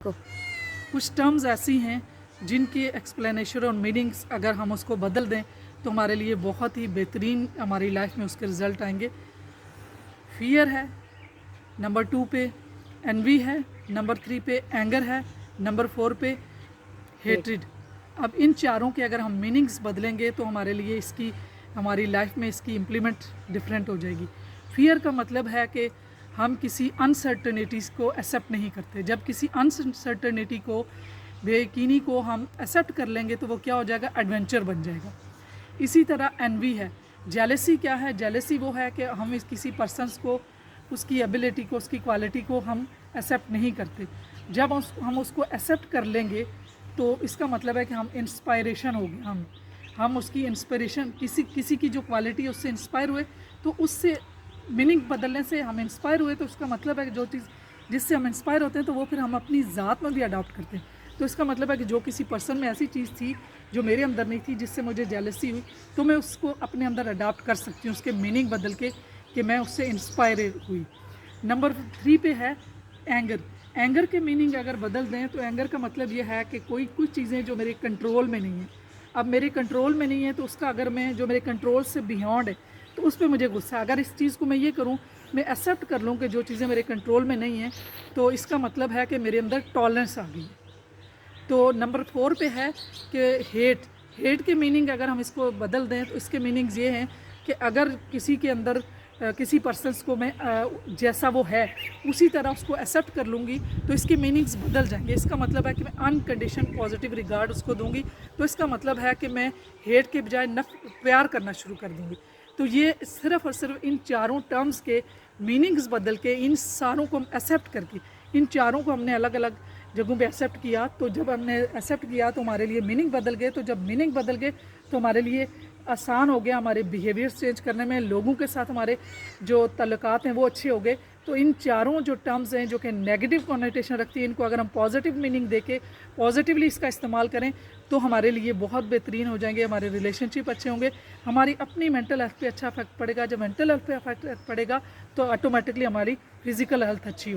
को। कुछ टर्म्स ऐसी हैं जिनकी एक्सप्लेनेशन और मीनिंग्स अगर हम उसको बदल दें तो हमारे लिए बहुत ही बेहतरीन हमारी लाइफ में उसके रिज़ल्ट आएंगे। फियर है, नंबर 2 पे एनवी है, नंबर 3 पे एंगर है, नंबर 4 पे हेट्रिड। अब इन चारों के अगर हम मीनिंग्स बदलेंगे तो हमारे लिए इसकी हमारी लाइफ में इसकी इम्प्लीमेंट डिफरेंट हो जाएगी। फियर का मतलब है कि हम किसी अनसर्टनिटीज़ को एक्सेप्ट नहीं करते। जब किसी अनसर्टनिटी को, बेयकीनी को हम एक्सेप्ट कर लेंगे तो वो क्या हो जाएगा, एडवेंचर बन जाएगा। इसी तरह एनवी है। जेलसी क्या है, जेलसी वो है कि हम इस किसी पर्सनस को, उसकी एबिलिटी को, उसकी क्वालिटी को हम एक्सेप्ट नहीं करते। जब हम उसको एक्सेप्ट कर लेंगे तो इसका मतलब है कि हम इंस्पायरेशन हो गए, हम उसकी इंस्पिरेशन, किसी की जो क्वालिटी है उससे इंस्पायर हुए, तो उससे मीनिंग बदलने से हम इंस्पायर हुए, तो उसका मतलब है कि जो चीज़ जिससे हम इंस्पायर होते हैं तो वो फिर हम अपनी ज़ात में भी अडॉप्ट करते हैं। तो इसका मतलब है कि जो किसी पर्सन में ऐसी चीज़ थी जो मेरे अंदर नहीं थी, जिससे मुझे जेलसी हुई, तो मैं उसको अपने अंदर अडॉप्ट कर सकती हूँ, उसके मीनिंग बदल के, कि मैं उससे इंस्पायर हुई। नंबर 3 पे है एंगर। एंगर के मीनिंग अगर बदल दें तो एंगर का मतलब ये है कि कुछ चीज़ें जो मेरे कंट्रोल में नहीं है, अब मेरे कंट्रोल में नहीं है तो उसका अगर मैं, जो मेरे कंट्रोल से बियॉन्ड है, तो उस पर मुझे गुस्सा। अगर इस चीज़ को मैं ये करूँ, मैं एक्सेप्ट कर लूँ कि जो चीज़ें मेरे कंट्रोल में नहीं हैं, तो इसका मतलब है कि मेरे अंदर टॉलरेंस आ गई है। तो नंबर 4 पे है कि हेट के मीनिंग अगर हम इसको बदल दें तो इसके मीनिंग्स ये हैं कि अगर किसी के अंदर किसी पर्सन्स को मैं जैसा वो है उसी तरह उसको एक्सेप्ट कर लूँगी, तो इसके मीनिंग्स बदल जाएंगे। इसका मतलब है कि मैं अनकंडीशन पॉजिटिव रिगार्ड उसको दूंगी, तो इसका मतलब है कि मैं हेट के बजाय प्यार करना शुरू कर दूंगी। तो ये सिर्फ़ और सिर्फ इन चारों टर्म्स के मीनिंग्स बदल के, इन सारों को हम एक्सेप्ट करके, इन चारों को हमने अलग अलग जगहों पे एक्सेप्ट किया, तो जब हमने एक्सेप्ट किया तो हमारे लिए मीनिंग बदल गए। तो जब मीनिंग बदल गए तो हमारे लिए आसान हो गया हमारे बिहेवियर्स चेंज करने में, लोगों के साथ हमारे जो तल्लुकात हैं वो अच्छे हो गए। तो इन चारों जो टर्म्स हैं जो कि नेगेटिव कॉन्नोटेशन रखती है, इनको अगर हम पॉजिटिव मीनिंग देके पॉजिटिवली इसका इस्तेमाल करें तो हमारे लिए बहुत बेहतरीन हो जाएंगे। हमारे रिलेशनशिप अच्छे होंगे, हमारी अपनी मेंटल हेल्थ पे अच्छा इफेक्ट पड़ेगा। जब मेंटल हेल्थ पे इफेक्ट पड़ेगा तो ऑटोमेटिकली हमारी फिजिकल हेल्थ अच्छी होगी।